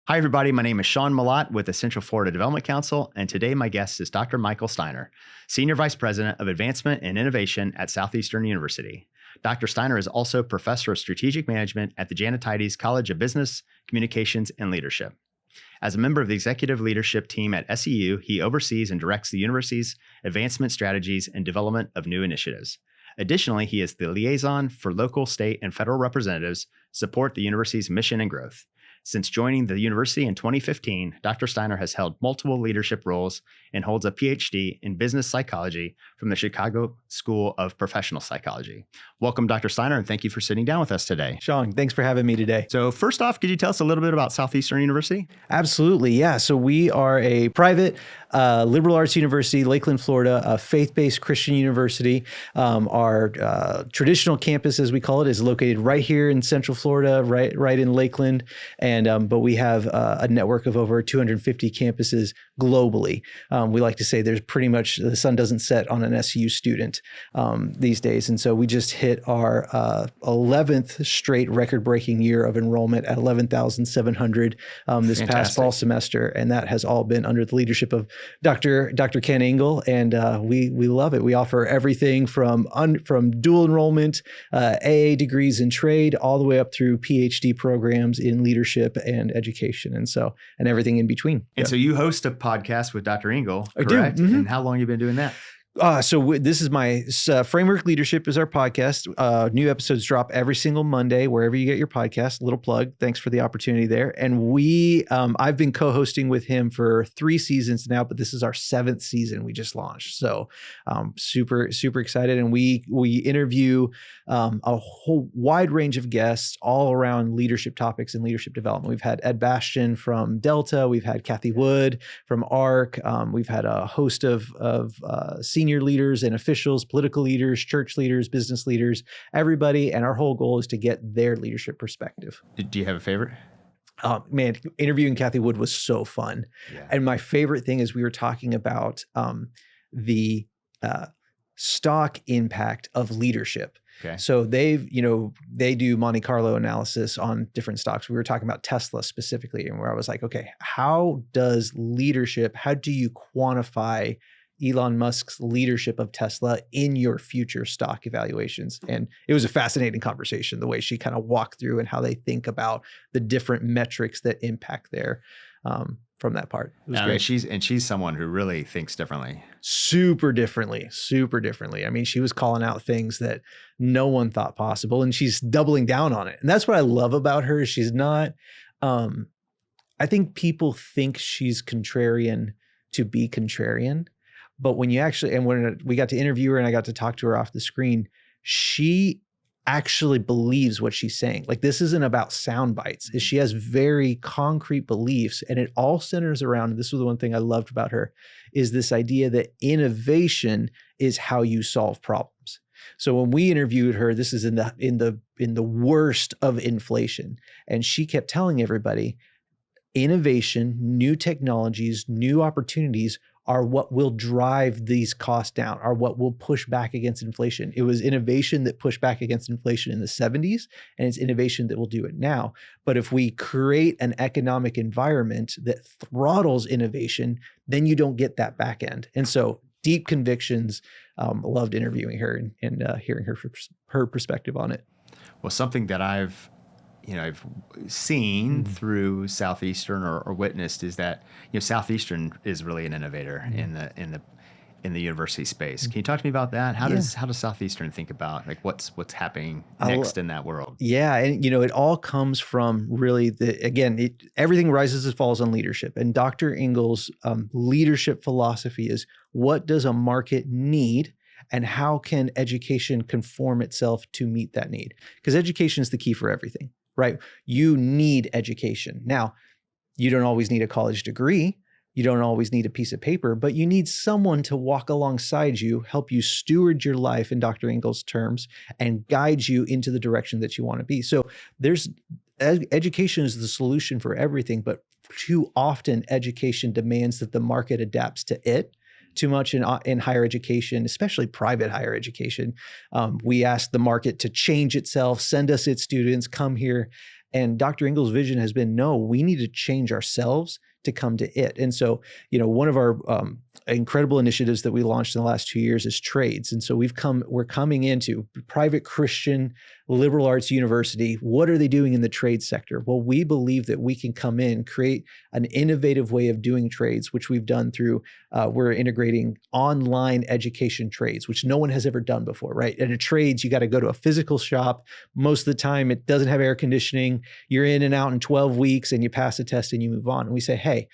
Hi, everybody. My name is Sean Malott with the Central Florida Development Council, and today my guest is Dr. Michael Steiner, Senior Vice President of Advancement and Innovation at Southeastern University. Dr. Steiner is also Professor of Strategic Management at the Janatides College of Business, Communications, and Leadership. As a member of the executive leadership team at SEU, he oversees and directs the university's advancement strategies and development of new initiatives. Additionally, he is the liaison for local, state, and federal representatives to support the university's mission and growth. Since joining the university in 2015, Dr. Steiner has held multiple leadership roles and holds a PhD in business psychology from the Chicago School of Professional Psychology. Welcome, Dr. Steiner, and thank you for sitting down with us today. Sean, thanks for having me today. So first off, could you tell us a little bit about Southeastern University? Absolutely, yeah. So we are a private liberal arts university, Lakeland, Florida, a faith-based Christian university. Our traditional campus, as we call it, is located right here in Central Florida, right in Lakeland. But we have a network of over 250 campuses globally. We like to say there's pretty much, the sun doesn't set on an SU student these days. And so we just hit our 11th straight record-breaking year of enrollment at 11,700 this past fall semester. And that has all been under the leadership of Dr. Ken Engel. And we love it. We offer everything from dual enrollment, AA degrees in trade, all the way up through PhD programs in leadership and education, and everything in between. And so you host a podcast with Dr. Engel, correct? I do. Mm-hmm. And how long have you been doing that? This is my Framework Leadership is our podcast. New episodes drop every single Monday, wherever you get your podcast. Little plug. Thanks for the opportunity there. And I've been co-hosting with him for 3 seasons now, but this is our 7th season we just launched. So super, super excited. And we interview a whole wide range of guests all around leadership topics and leadership development. We've had Ed Bastian from Delta. We've had Kathy Wood from ARC. We've had a host of senior leaders and officials, political leaders, church leaders, business leaders, everybody. And our whole goal is to get their leadership perspective. Do you have a favorite? Man, interviewing Kathy Wood was so fun. Yeah. And my favorite thing is we were talking about the stock impact of leadership. Okay. So they do Monte Carlo analysis on different stocks. We were talking about Tesla specifically, and where I was like, okay, how do you quantify Elon Musk's leadership of Tesla in your future stock evaluations? And it was a fascinating conversation, the way she kind of walked through and how they think about the different metrics that impact their from that part. It was great. She's someone who really thinks differently. Super differently. I mean, she was calling out things that no one thought possible, and she's doubling down on it. And that's what I love about her. She's not, I think people think she's contrarian to be contrarian. But when we got to interview her and I got to talk to her off the screen, she actually believes what she's saying. Like, this isn't about sound bites. She has very concrete beliefs, and it all centers around, this was the one thing I loved about her, is this idea that innovation is how you solve problems. So when we interviewed her, this is in the worst of inflation, and she kept telling everybody, innovation, new technologies, new opportunities are what will drive these costs down, are what will push back against inflation. It was innovation that pushed back against inflation in the 70s, and it's innovation that will do it now. But if we create an economic environment that throttles innovation, then you don't get that back end. And so deep convictions, loved interviewing her and hearing her perspective on it. Well, something that I've seen through Southeastern or witnessed is that Southeastern is really an innovator in the university space. Can you talk to me about that? How does Southeastern think about what's happening next in that world? Yeah, and it all comes from really everything rises and falls on leadership. And Dr. Engel's leadership philosophy is, what does a market need? And how can education conform itself to meet that need? Because education is the key for everything, right? You need education. Now, you don't always need a college degree. You don't always need a piece of paper, but you need someone to walk alongside you, help you steward your life in Dr. Engel's terms, and guide you into the direction that you want to be. So education is the solution for everything, but too often education demands that the market adapts to it. Too much in higher education, especially private higher education. We ask the market to change itself, send us its students, come here. And Dr. Engel's vision has been, no, we need to change ourselves to come to it. And so, one of our incredible initiatives that we launched in the last 2 years is trades. And so we're coming into private Christian liberal arts university. What are they doing in the trade sector? Well, we believe that we can come in, create an innovative way of doing trades, which we've done through, we're integrating online education trades, which no one has ever done before, right? And at trades, you got to go to a physical shop. Most of the time, it doesn't have air conditioning. You're in and out in 12 weeks and you pass a test and you move on. And we say, hey,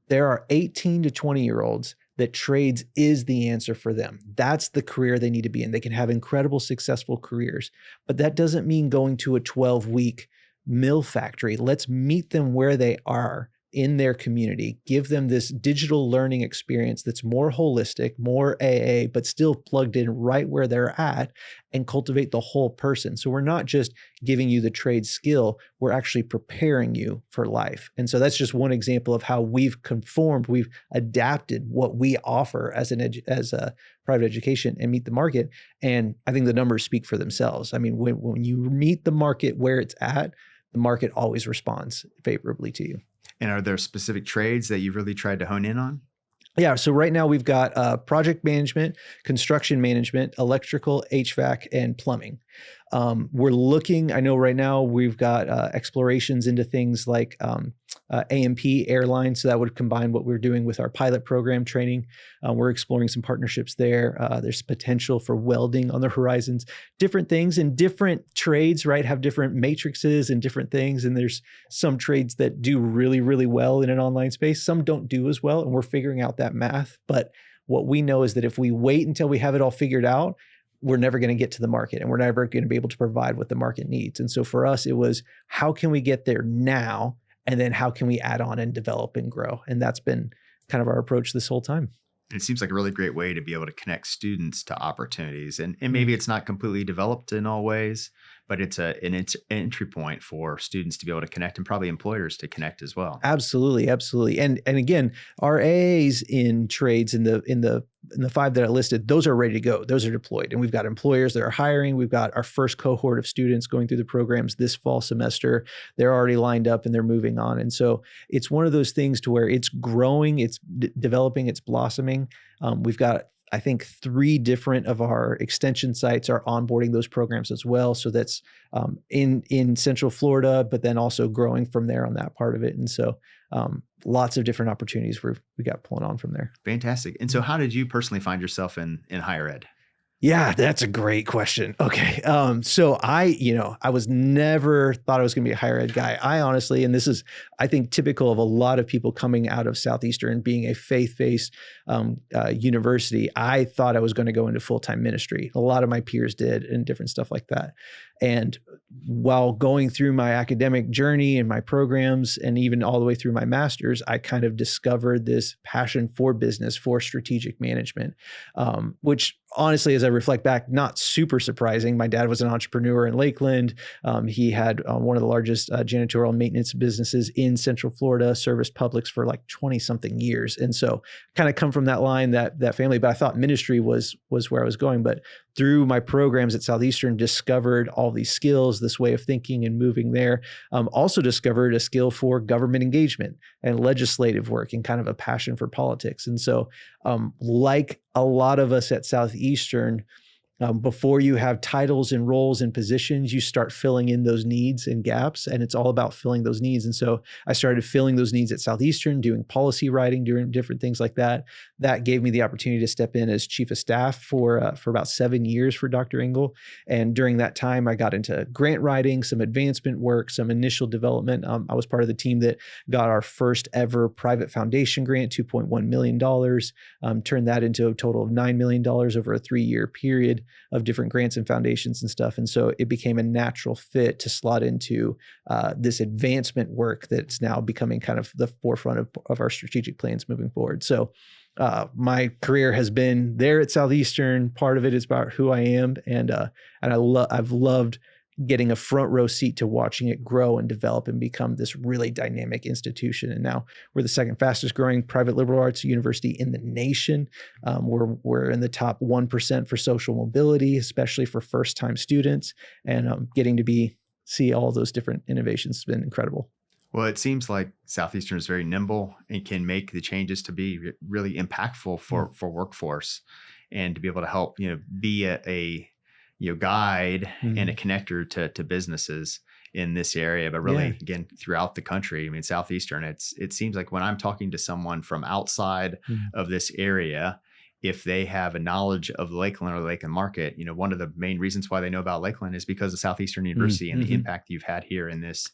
there are 18 to 20-year-olds that trades is the answer for them. That's the career they need to be in. They can have incredible, successful careers, but that doesn't mean going to a 12-week mill factory. Let's meet them where they are in their community, give them this digital learning experience that's more holistic, more AA, but still plugged in right where they're at, and cultivate the whole person. So we're not just giving you the trade skill, we're actually preparing you for life. And so that's just one example of how we've conformed, we've adapted what we offer as a private education and meet the market. And I think the numbers speak for themselves. I mean, when you meet the market where it's at, the market always responds favorably to you. And are there specific trades that you've really tried to hone in on? Yeah. So right now we've got project management, construction management, electrical, HVAC, and plumbing. We're looking, I know right now we've got explorations into things like A&P airlines. So that would combine what we're doing with our pilot program training. We're exploring some partnerships there. There's potential for welding on the horizons, different things, and different trades, right, have different matrices and different things. And there's some trades that do really, really well in an online space. Some don't do as well. And we're figuring out that math. But what we know is that if we wait until we have it all figured out, we're never going to get to the market, and we're never going to be able to provide what the market needs. And so for us, it was, how can we get there now? And then how can we add on and develop and grow? And that's been kind of our approach this whole time. And it seems like a really great way to be able to connect students to opportunities. And maybe it's not completely developed in all ways, but it's an entry point for students to be able to connect, and probably employers to connect as well. Absolutely. Absolutely. And again, our AAs in trades in the 5 that I listed, those are ready to go. Those are deployed. And we've got employers that are hiring. We've got our first cohort of students going through the programs this fall semester. They're already lined up and they're moving on. And so it's one of those things to where it's growing, it's developing, it's blossoming. We've got, I think, 3 different of our extension sites are onboarding those programs as well. So that's in Central Florida, but then also growing from there on that part of it. And so lots of different opportunities we got pulling on from there. Fantastic. And so how did you personally find yourself in higher ed? Yeah, that's a great question. Okay. So I was never thought I was going to be a higher ed guy. I honestly, and this is, I think, typical of a lot of people coming out of Southeastern being a faith-based university. I thought I was going to go into full-time ministry. A lot of my peers did, and different stuff like that. And while going through my academic journey and my programs, and even all the way through my master's, I kind of discovered this passion for business, for strategic management, which honestly, as I reflect back, not super surprising. My dad was an entrepreneur in Lakeland. He had one of the largest janitorial maintenance businesses in Central Florida, serviced Publix for like 20 something years. And so kind of come from that line, that family, but I thought ministry was where I was going. But through my programs at Southeastern, discovered all these skills, this way of thinking and moving there. Also discovered a skill for government engagement and legislative work, and kind of a passion for politics. And so like a lot of us at Southeastern, before you have titles and roles and positions, you start filling in those needs and gaps, and it's all about filling those needs. And so I started filling those needs at Southeastern, doing policy writing, doing different things like that. That gave me the opportunity to step in as chief of staff for about 7 years for Dr. Engel. And during that time, I got into grant writing, some advancement work, some initial development. I was part of the team that got our first ever private foundation grant, $2.1 million, turned that into a total of $9 million over a 3-year period of different grants and foundations and stuff. And so it became a natural fit to slot into this advancement work that's now becoming kind of the forefront of our strategic plans moving forward. So my career has been there at Southeastern. Part of it is about who I am. And I've loved getting a front row seat to watching it grow and develop and become this really dynamic institution. And now we're the second fastest growing private liberal arts university in the nation. We're in the top 1% for social mobility, especially for first-time students, and getting to be see all those different innovations. It's been incredible. Well, it seems like Southeastern is very nimble and can make the changes to be really impactful for workforce, and to be able to help, be a guide and a connector to businesses in this area, but really again throughout the country. I mean, Southeastern, it seems like when I'm talking to someone from outside of this area, if they have a knowledge of Lakeland or the Lakeland market, one of the main reasons why they know about Lakeland is because of Southeastern University and the impact you've had here in this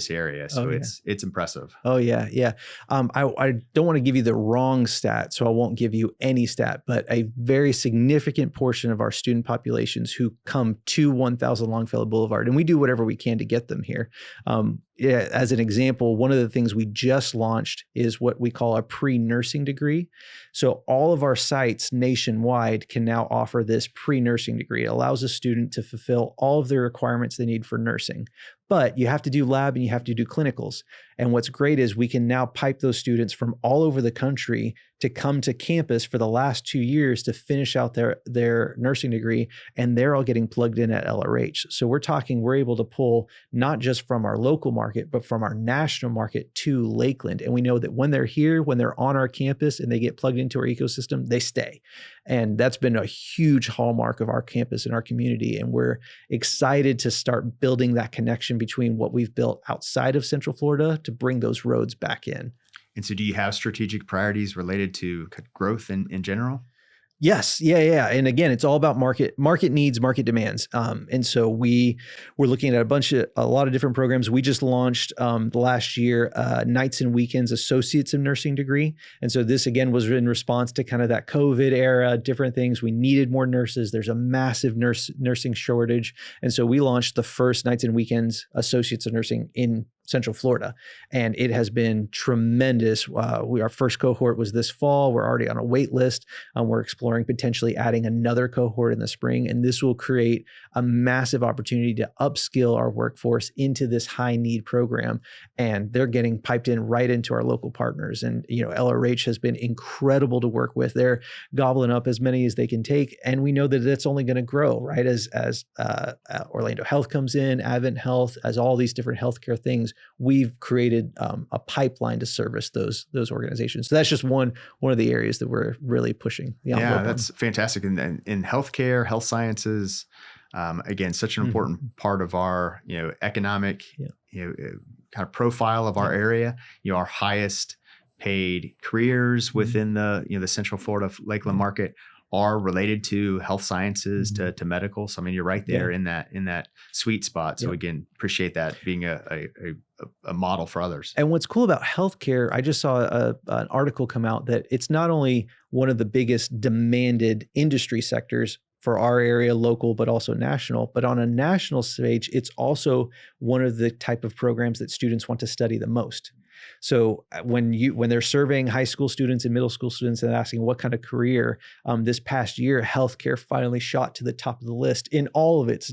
area. So it's impressive. Oh yeah. Yeah. I don't want to give you the wrong stat, so I won't give you any stat, but a very significant portion of our student populations who come to 1000 Longfellow Boulevard, and we do whatever we can to get them here. As an example, one of the things we just launched is what we call a pre-nursing degree. So all of our sites nationwide can now offer this pre-nursing degree. It allows a student to fulfill all of the requirements they need for nursing. But you have to do lab and you have to do clinicals. And what's great is we can now pipe those students from all over the country to come to campus for the last 2 years to finish out their nursing degree, and they're all getting plugged in at LRH. So we're able to pull not just from our local market, but from our national market to Lakeland. And we know that when they're here, when they're on our campus and they get plugged into our ecosystem, they stay. And that's been a huge hallmark of our campus and our community. And we're excited to start building that connection between what we've built outside of Central Florida to bring those roads back in. And so do you have strategic priorities related to growth in general? Yes. Yeah. And again, it's all about market needs, market demands. And so we're looking at a lot of different programs. We just launched the last year, nights and weekends associates in nursing degree. And so this again was in response to kind of that COVID era, different things. We needed more nurses. There's a massive nursing shortage. And so we launched the first nights and weekends associates of nursing in Central Florida. And it has been tremendous. Our first cohort was this fall. We're already on a wait list. We're exploring potentially adding another cohort in the spring. And this will create a massive opportunity to upskill our workforce into this high need program. And they're getting piped in right into our local partners. And, LRH has been incredible to work with. They're gobbling up as many as they can take. And we know that that's only going to grow, right? As Orlando Health comes in, Advent Health, as all these different healthcare things, we've created a pipeline to service those organizations. So that's just one of the areas that we're really pushing the envelope on. That's fantastic. In healthcare, health sciences, again, such an important part of our economic kind of profile of our area. Our highest paid careers within the Central Florida Lakeland market are related to health sciences, to medical. So I mean, you're right there in that sweet spot. So again, appreciate that being a model for others. And what's cool about healthcare, I just saw an article come out that it's not only one of the biggest demanded industry sectors for our area, local, but also national. But on a national stage, it's also one of the type of programs that students want to study the most. So when they're surveying high school students and middle school students and asking what kind of career, this past year, healthcare finally shot to the top of the list in all of its,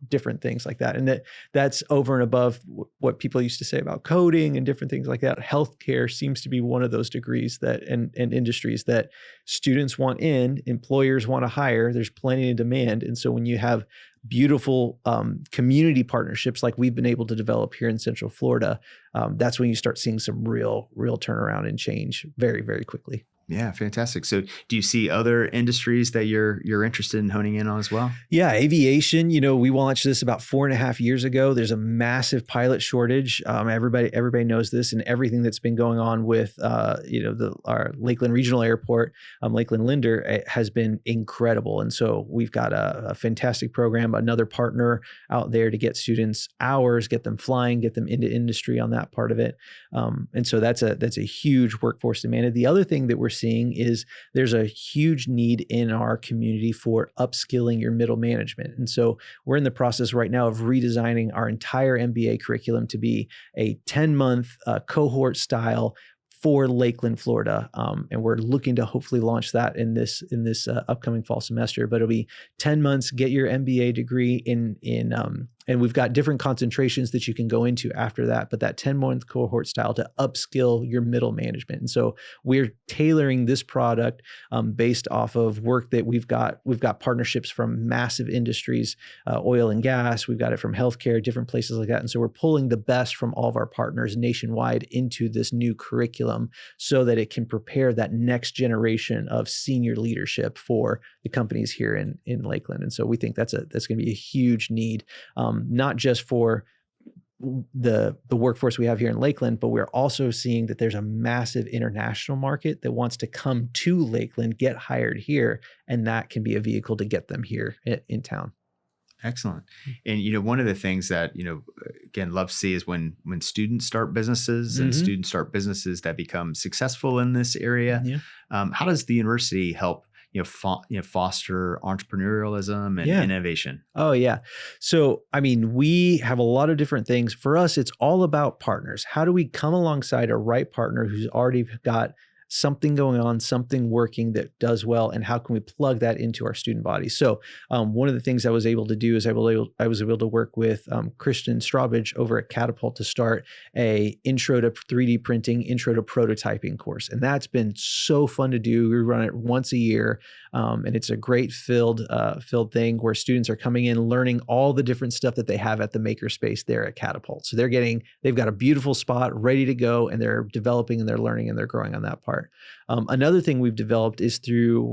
different things like that. And that's over and above what people used to say about coding and different things like that. Healthcare seems to be one of those degrees and industries that students want in, employers want to hire. There's plenty of demand. And so when you have beautiful community partnerships like we've been able to develop here in Central Florida, that's when you start seeing some real turnaround and change very, very quickly. Yeah, fantastic. So do you see other industries that you're interested in honing in on as well? Yeah, aviation, we launched this about 4.5 years ago. There's a massive pilot shortage. Everybody knows this, and everything that's been going on with our Lakeland Regional Airport, Lakeland Linder, has been incredible. And so we've got a fantastic program, another partner out there to get students hours, get them flying, get them into industry on that part of it. And so that's a huge workforce demand. The other thing that we're seeing is there's a huge need in our community for upskilling your middle management. And so we're in the process right now of redesigning our entire MBA curriculum to be a 10-month cohort style for Lakeland, Florida. And we're looking to hopefully launch that in this upcoming fall semester, but it'll be 10 months, get your MBA degree in And we've got different concentrations that you can go into after that, but that 10-month cohort style to upskill your middle management. And so we're tailoring this product based off of work that we've got. We've got partnerships from massive industries, oil and gas. We've got it from healthcare, different places like that. And so we're pulling the best from all of our partners nationwide into this new curriculum so that it can prepare that next generation of senior leadership for the companies here in Lakeland. And so we think that's going to be a huge need, not just for the workforce we have here in Lakeland, but we're also seeing that there's a massive international market that wants to come to Lakeland, get hired here, and that can be a vehicle to get them here in town. Excellent. And, one of the things that, again, love to see is when students start businesses and students start businesses that become successful in this area. Yeah. How does the university help, foster entrepreneurialism and innovation? Oh, yeah. So, we have a lot of different things. For us, it's all about partners. How do we come alongside a right partner who's already got something going on, something working that does well, and how can we plug that into our student body? So one of the things I was able to do is I was able to work with Christian Strawbridge over at Catapult to start a intro to 3D printing, intro to prototyping course. And that's been so fun to do. We run it once a year. And it's a great filled thing where students are coming in, learning all the different stuff that they have at the makerspace there at Catapult. So they've got a beautiful spot ready to go, and they're developing and they're learning and they're growing on that part. Another thing we've developed is through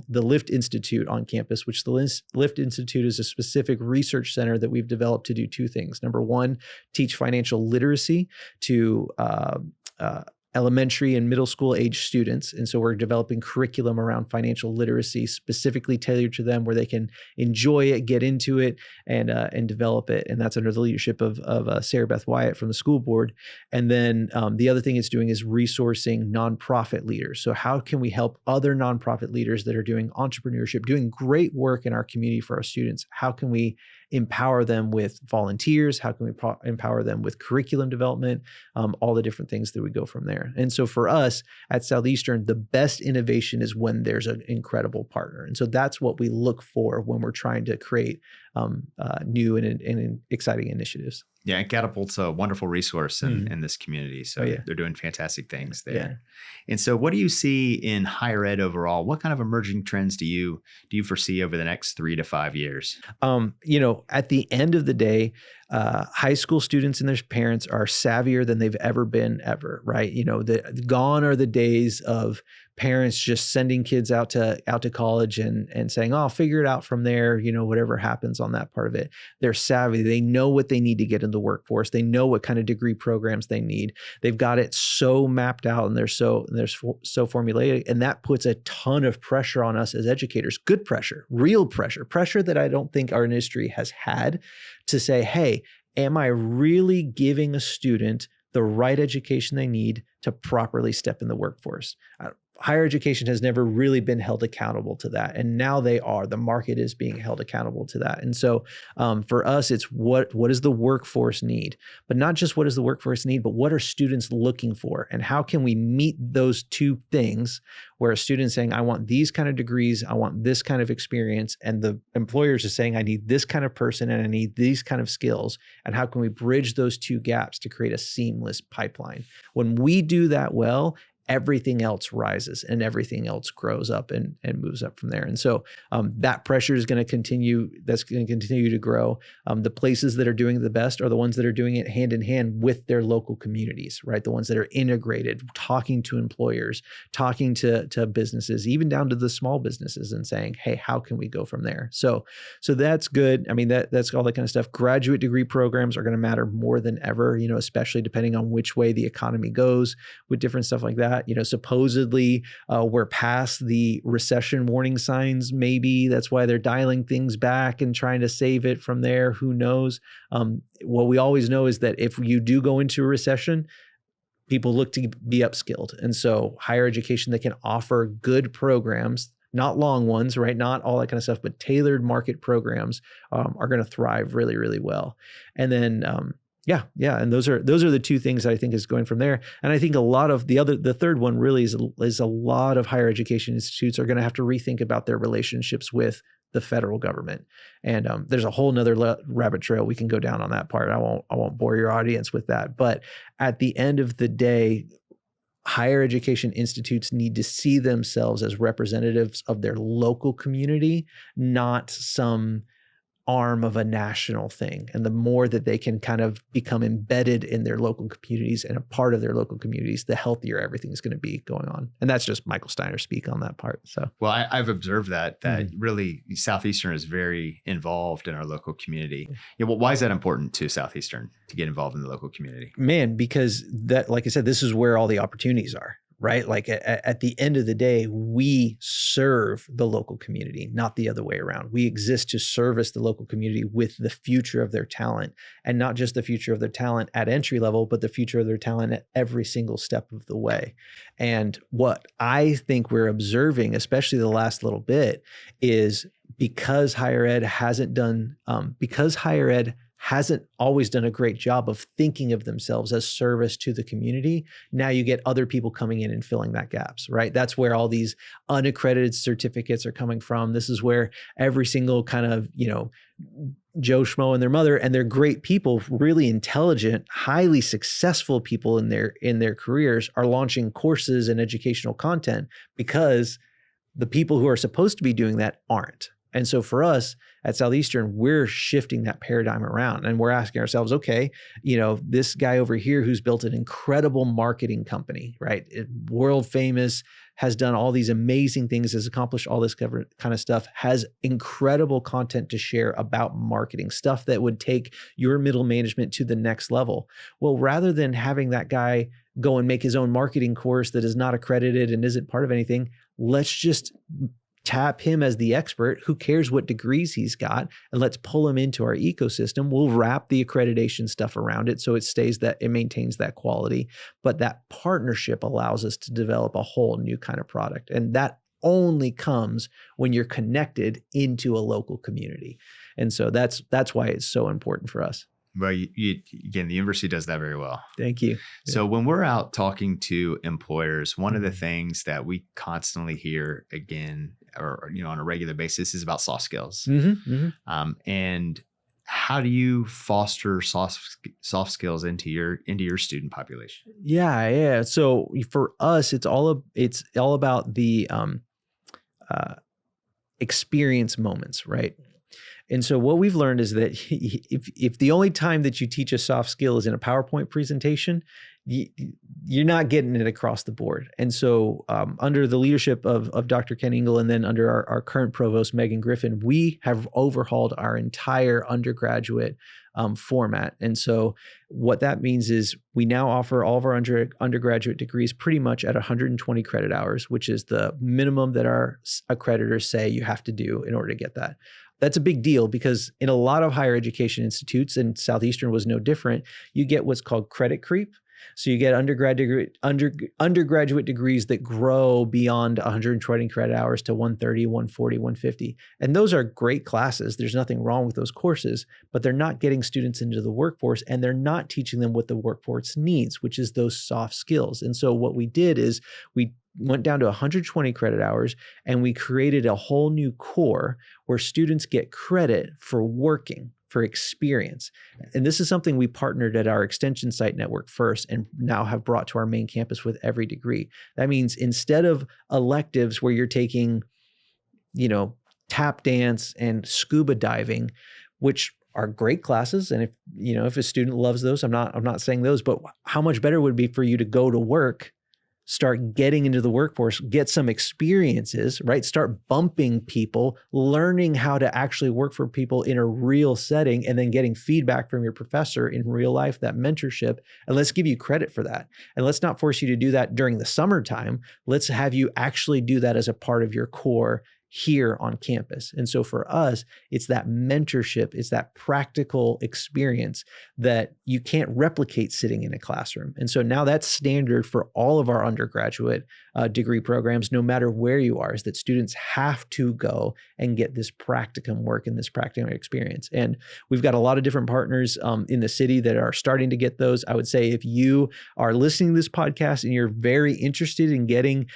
the Lift Institute on campus, which the Lift Institute is a specific research center that we've developed to do two things. Number one, teach financial literacy to elementary and middle school age students. And so we're developing curriculum around financial literacy specifically tailored to them where they can enjoy it, get into it, and develop it. And that's under the leadership of Sarah Beth Wyatt from the school board. And then the other thing it's doing is resourcing nonprofit leaders. So how can we help other nonprofit leaders that are doing entrepreneurship, doing great work in our community for our students? How can we empower them with volunteers? How can we empower them with curriculum development? All the different things that we go from there. And so for us at Southeastern, the best innovation is when there's an incredible partner. And so that's what we look for when we're trying to create new and exciting initiatives. Yeah, and Catapult's a wonderful resource in this community. So they're doing fantastic things there. Yeah. And so what do you see in higher ed overall? What kind of emerging trends do you foresee over the next 3 to 5 years? At the end of the day, high school students and their parents are savvier than they've ever been ever, right? Gone are the days of parents just sending kids out to college and saying, "Oh, I'll figure it out from there," whatever happens on that part of it. They're savvy. They know what they need to get in the workforce. They know what kind of degree programs they need. They've got it so mapped out and they're so formulated. And that puts a ton of pressure on us as educators, good pressure, real pressure that I don't think our industry has had to say, hey, am I really giving a student the right education they need to properly step in the workforce? Higher education has never really been held accountable to that. And now they are. The market is being held accountable to that. And so for us, it's what does the workforce need? But not just what does the workforce need, but what are students looking for? And how can we meet those two things where a student's saying, I want these kind of degrees, I want this kind of experience, and the employers are saying, I need this kind of person and I need these kind of skills. And how can we bridge those two gaps to create a seamless pipeline? When we do that well, everything else rises and everything else grows up and moves up from there. And so that pressure is going to continue. That's going to continue to grow. The places that are doing the best are the ones that are doing it hand in hand with their local communities, right? The ones that are integrated, talking to employers, talking to businesses, even down to the small businesses and saying, hey, how can we go from there? So that's good. That's all that kind of stuff. Graduate degree programs are going to matter more than ever, especially depending on which way the economy goes with different stuff like that. Supposedly we're past the recession warning signs. Maybe that's why they're dialing things back and trying to save it from there. Who knows? What we always know is that if you do go into a recession, people look to be upskilled. And so higher education that can offer good programs, not long ones, right? Not all that kind of stuff, but tailored market programs are going to thrive really, really well. And then, and those are the two things that I think is going from there. And I think a lot of the third one really is a lot of higher education institutes are going to have to rethink about their relationships with the federal government. And there's a whole nother rabbit trail we can go down on that part. I won't bore your audience with that. But at the end of the day, higher education institutes need to see themselves as representatives of their local community, not some arm of a national thing. And the more that they can kind of become embedded in their local communities and a part of their local communities, the healthier everything is going to be going on. And that's just Michael Steiner speak on that part. So, well, I've observed that really Southeastern is very involved in our local community. Yeah, well, why is that important to Southeastern to get involved in the local community? Man, because that, like I said, this is where all the opportunities are. Right? Like at the end of the day, we serve the local community, not the other way around. We exist to service the local community with the future of their talent, and not just the future of their talent at entry level, but the future of their talent at every single step of the way. And what I think we're observing, especially the last little bit, is because higher ed hasn't always done a great job of thinking of themselves as service to the community. Now you get other people coming in and filling that gaps, right? That's where all these unaccredited certificates are coming from. This is where every single kind of, Joe Schmo and their mother, and they're great people, really intelligent, highly successful people in their careers, are launching courses and educational content because the people who are supposed to be doing that aren't. And so for us at Southeastern, we're shifting that paradigm around, and we're asking ourselves, okay, this guy over here who's built an incredible marketing company, right? World famous, has done all these amazing things, has accomplished all this kind of stuff, has incredible content to share about marketing, stuff that would take your middle management to the next level. Well, rather than having that guy go and make his own marketing course that is not accredited and isn't part of anything, let's just tap him as the expert. Who cares what degrees he's got? And let's pull him into our ecosystem. We'll wrap the accreditation stuff around it so it maintains that quality. But that partnership allows us to develop a whole new kind of product. And that only comes when you're connected into a local community. And so that's why it's so important for us. Well, again, the university does that very well. Thank you. So when we're out talking to employers, one of the things that we constantly hear again, or on a regular basis, is about soft skills. And how do you foster soft skills into your student population? Yeah. So for us, it's all about the experience moments, right? And so what we've learned is that if the only time that you teach a soft skill is in a PowerPoint presentation, you're not getting it across the board. And so under the leadership of Dr. Ken Engel, and then under our current provost, Megan Griffin, we have overhauled our entire undergraduate format. And so what that means is we now offer all of our undergraduate degrees pretty much at 120 credit hours, which is the minimum that our accreditors say you have to do in order to get that. That's a big deal because in a lot of higher education institutes, and Southeastern was no different, you get what's called credit creep. So you get undergraduate degrees that grow beyond 120 credit hours to 130, 140, 150. And those are great classes. There's nothing wrong with those courses, but they're not getting students into the workforce, and they're not teaching them what the workforce needs, which is those soft skills. And so what we did is we went down to 120 credit hours, and we created a whole new core where students get credit for working, for experience. And this is something we partnered at our extension site network first, and now have brought to our main campus with every degree. That means instead of electives where you're taking, tap dance and scuba diving, which are great classes, and if a student loves those, I'm not saying those, but how much better would it be for you to go to work, start getting into the workforce, get some experiences, right? Start bumping people, learning how to actually work for people in a real setting, and then getting feedback from your professor in real life, that mentorship. And let's give you credit for that. And let's not force you to do that during the summertime. Let's have you actually do that as a part of your core here on campus. And so for us, it's that mentorship, it's that practical experience that you can't replicate sitting in a classroom. And so now that's standard for all of our undergraduate degree programs, no matter where you are, is that students have to go and get this practicum work and this practicum experience. And we've got a lot of different partners in the city that are starting to get those. I would say if you are listening to this podcast and you're very interested in getting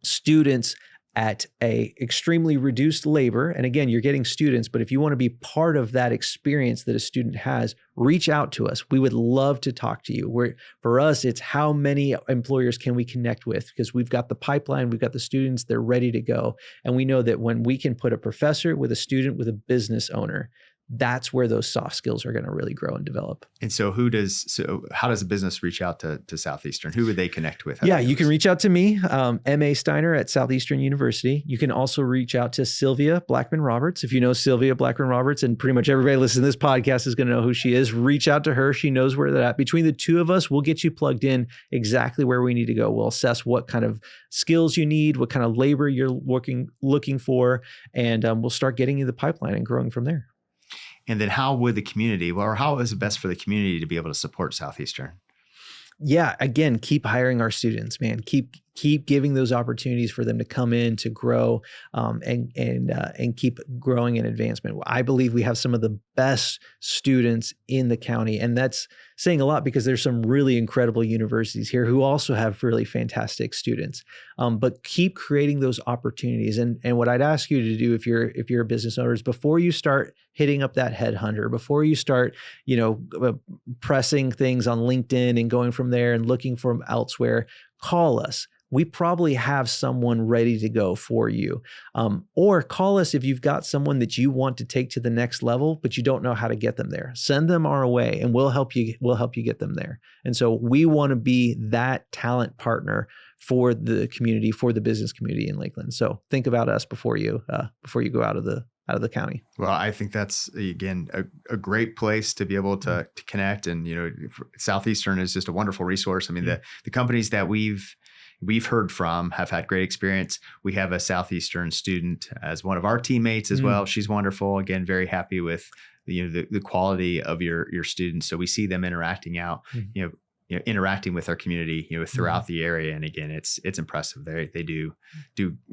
students at a extremely reduced labor. And again, you're getting students, but if you want to be part of that experience that a student has, reach out to us. We would love to talk to you. For us, it's how many employers can we connect with, because we've got the pipeline, we've got the students, they're ready to go. And we know that when we can put a professor with a student with a business owner, that's where those soft skills are going to really grow and develop. And so how does a business reach out to Southeastern? Who would they connect with? Yeah, you can reach out to me, M.A. Steiner at Southeastern University. You can also reach out to Sylvia Blackman-Roberts. If you know Sylvia Blackman-Roberts, and pretty much everybody listening to this podcast is going to know who she is, reach out to her. She knows where they're at. Between the two of us, we'll get you plugged in exactly where we need to go. We'll assess what kind of skills you need, what kind of labor you're looking for, and we'll start getting you the pipeline and growing from there. And then how would the community, or how is it best for the community to be able to support Southeastern? Yeah, again, keep hiring our students, man. Keep giving those opportunities for them to come in, to grow, and keep growing in advancement. I believe we have some of the best students in the county, and that's saying a lot because there's some really incredible universities here who also have really fantastic students. But keep creating those opportunities. And what I'd ask you to do if you're a business owner is, before you start hitting up that headhunter, before you start, pressing things on LinkedIn and going from there and looking from elsewhere, call us. We probably have someone ready to go for you. Or call us if you've got someone that you want to take to the next level, but you don't know how to get them there. Send them our way and we'll help you get them there. And so we want to be that talent partner for the community, for the business community in Lakeland. So think about us before you go out of the county. Well, I think that's, again, a great place to be able to connect. And, Southeastern is just a wonderful resource. I mean, the companies that we've heard from have had great experience. We have a Southeastern student as one of our teammates as well. She's wonderful. Again, very happy with the quality of your students. So we see them interacting interacting with our community, throughout the area. And again, it's impressive. They do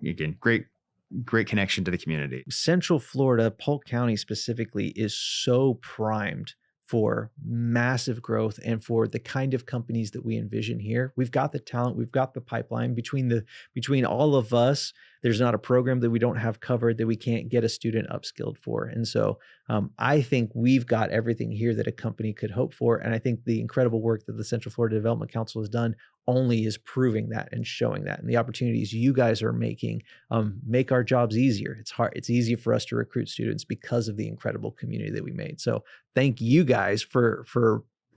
again, great connection to the community. Central Florida, Polk County specifically, is so primed for massive growth and for the kind of companies that we envision here. We've got the talent, we've got the pipeline. Between all of us, there's not a program that we don't have covered that we can't get a student upskilled for. And so I think we've got everything here that a company could hope for. And I think the incredible work that the Central Florida Development Council has done only is proving that and showing that. And the opportunities you guys are making make our jobs easier. It's easy for us to recruit students because of the incredible community that we made. So thank you guys for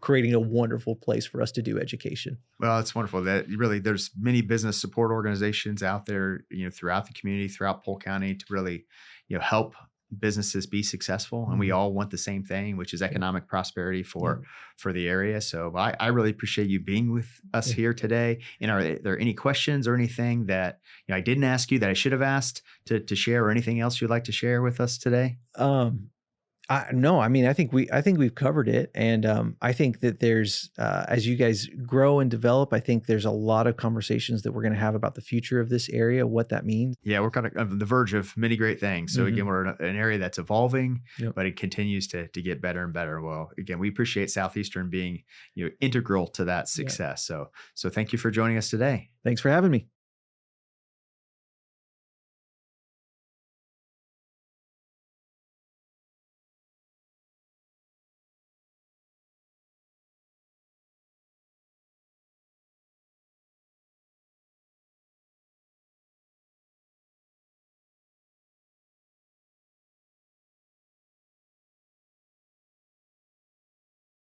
creating a wonderful place for us to do education. Well, it's wonderful that there's many business support organizations out there, throughout the community, throughout Polk County, to really, help businesses be successful. And we all want the same thing, which is economic prosperity for the area. So I really appreciate you being with us here today. And are there any questions or anything that I didn't ask you that I should have asked to share, or anything else you'd like to share with us today? No, I mean, I think we've covered it. And I think that there's, as you guys grow and develop, I think there's a lot of conversations that we're going to have about the future of this area, what that means. Yeah, we're kind of on the verge of many great things. So again, we're in an area that's evolving, but it continues to get better and better. Well, again, we appreciate Southeastern being integral to that success. So thank you for joining us today. Thanks for having me.